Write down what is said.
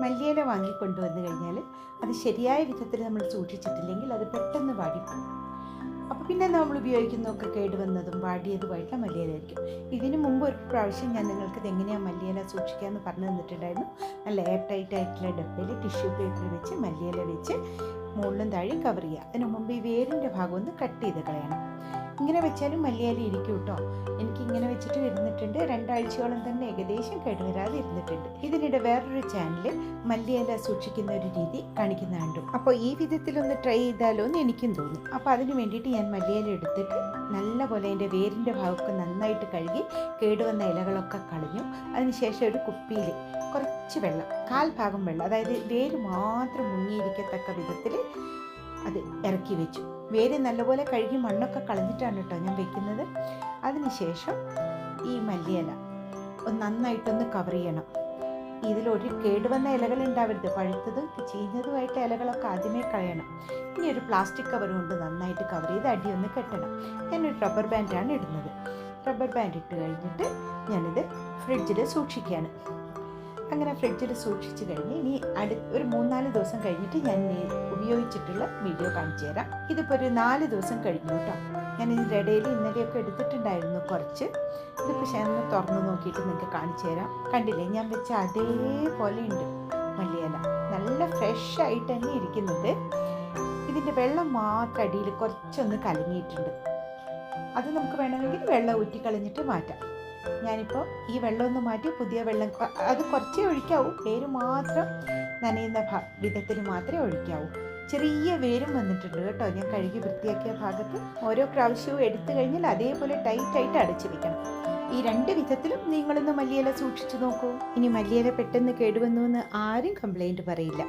മല്ലിയില വാങ്ങിക്കൊണ്ടുവന്നു കഴിഞ്ഞാൽ അത് ശരിയായ വിധത്തിൽ നമ്മൾ സൂക്ഷിച്ചിട്ടില്ലെങ്കിൽ അത് പെട്ടെന്ന് വാടിപ്പോകും. അപ്പോൾ പിന്നെ നമ്മൾ ഉപയോഗിക്കുന്നതൊക്കെ കേടുവന്നതും വാടിയതുമായിട്ടുള്ള മല്ലിയിലായിരിക്കും. ഇതിനു മുമ്പ് ഒരു പ്രാവശ്യം ഞാൻ നിങ്ങൾക്ക് ഇതെങ്ങനെയാണ് മല്ലിയില സൂക്ഷിക്കാമെന്ന് പറഞ്ഞു തന്നിട്ടുണ്ടായിരുന്നു. നല്ല എയർ ടൈറ്റ് ആയിട്ടുള്ള ഡബ്ബയിൽ ടിഷ്യൂ പേപ്പർ വെച്ച് മല്ലിയില വെച്ച് മുകളിലും താഴെ കവർ ചെയ്യുക. അതിന് മുമ്പ് ഈ വേരിൻ്റെ ഭാഗം ഒന്ന് കട്ട് ചെയ്ത് കളയണം. ഇങ്ങനെ വെച്ചാലും മല്ലിയില ഇരിക്കും കേട്ടോ. എനിക്കിങ്ങനെ വെച്ചിട്ട് ഇരുന്നിട്ടുണ്ട്. 2 ആഴ്ചയോളം തന്നെ ഏകദേശം കേടുവരാതെ ഇരുന്നിട്ടുണ്ട്. ഇതിനിടെ വേറൊരു ചാനലിൽ മല്ലിയില സൂക്ഷിക്കുന്ന ഒരു രീതി കാണിക്കുന്ന കണ്ടു. അപ്പോൾ ഈ വിധത്തിലൊന്ന് ട്രൈ ചെയ്താലോ എന്ന് എനിക്കും തോന്നി. അപ്പോൾ അതിന് വേണ്ടിയിട്ട് ഞാൻ മല്ലിയില എടുത്തിട്ട് നല്ലപോലെ അതിൻ്റെ വേരിൻ്റെ ഭാഗമൊക്കെ നന്നായിട്ട് കഴുകി കേടുവന്ന ഇലകളൊക്കെ കളഞ്ഞു. അതിനുശേഷം ഒരു കുപ്പിയിൽ കുറച്ച് വെള്ളം, 1/4 ഭാഗം വെള്ളം, അതായത് വേര് മാത്രം മുങ്ങിയിരിക്കത്തക്ക വിധത്തിൽ അത് ഇറക്കി വെച്ചു. വേര് നല്ലപോലെ കഴുകി മണ്ണൊക്കെ കളഞ്ഞിട്ടാണ് കേട്ടോ ഞാൻ വെക്കുന്നത്. അതിനുശേഷം ഈ മല്ലിയില നന്നായിട്ടൊന്ന് കവർ ചെയ്യണം. ഇതിലൊരു കേടുവന്ന ഇലകൾ ഉണ്ടാവരുത്. പഴുത്തതും ചീഞ്ഞതുമായിട്ട് ഇലകളൊക്കെ ആദ്യമേ കളയണം. ഇനി ഒരു പ്ലാസ്റ്റിക് കവർ കൊണ്ട് നന്നായിട്ട് കവർ ചെയ്ത് അടിയൊന്ന് കെട്ടണം. ഞാനൊരു റബ്ബർ ബാൻഡാണ് ഇടുന്നത്. റബ്ബർ ബാൻഡ് ഇട്ട് കഴിഞ്ഞിട്ട് ഞാനിത് ഫ്രിഡ്ജിൽ സൂക്ഷിക്കുകയാണ്. അങ്ങനെ ഫ്രിഡ്ജിൽ സൂക്ഷിച്ച് കഴിഞ്ഞ് ഇനി ഒരു 3-4 ദിവസം കഴിഞ്ഞിട്ട് ഞാൻ ഉപയോഗിച്ചിട്ടുള്ള വീഡിയോ കാണിച്ചു തരാം. ഇതിപ്പോൾ ഒരു 4 ദിവസം കഴിഞ്ഞു കേട്ടോ. ഞാൻ ഇതിൻ്റെ ഇടയിൽ ഇന്നലെയൊക്കെ എടുത്തിട്ടുണ്ടായിരുന്നു കുറച്ച്. ഇതിപ്പോൾ ഞാൻ തുറന്ന് നോക്കിയിട്ട് നിങ്ങൾക്ക് കാണിച്ചു തരാം. കണ്ടില്ലേ, ഞാൻ വെച്ച അതേപോലെ ഉണ്ട് മല്ലിയില. നല്ല ഫ്രഷ് ആയിട്ട് തന്നെ ഇരിക്കുന്നത്. ഇതിൻ്റെ വെള്ളം മാത്രം അടിയിൽ കുറച്ചൊന്ന് കലങ്ങിയിട്ടുണ്ട്. അത് നമുക്ക് വേണമെങ്കിൽ വെള്ളം ഊറ്റിക്കളഞ്ഞിട്ട് മാറ്റാം. ഞാനിപ്പോൾ ഈ വെള്ളം ഒന്ന് മാറ്റി പുതിയ വെള്ളം, അത് കുറച്ചേ ഒഴിക്കാവൂ. വേര് മാത്രം നനയുന്ന വിധത്തിൽ മാത്രമേ ഒഴിക്കാവൂ. ചെറിയ വേരും വന്നിട്ടുണ്ട് കേട്ടോ. ഞാൻ കഴുകി വൃത്തിയാക്കിയ ഭാഗത്ത് ഓരോ പ്രാവശ്യവും എടുത്തു കഴിഞ്ഞാൽ അതേപോലെ ടൈറ്റായിട്ട് അടച്ചു വെക്കണം. ഈ 2 വിധത്തിലും നിങ്ങളൊന്ന് മല്ലിയില സൂക്ഷിച്ചു നോക്കൂ. ഇനി മല്ലിയില പെട്ടെന്ന് കേടുവന്നു എന്ന് ആരും കംപ്ലൈൻറ്റ് പറയില്ല.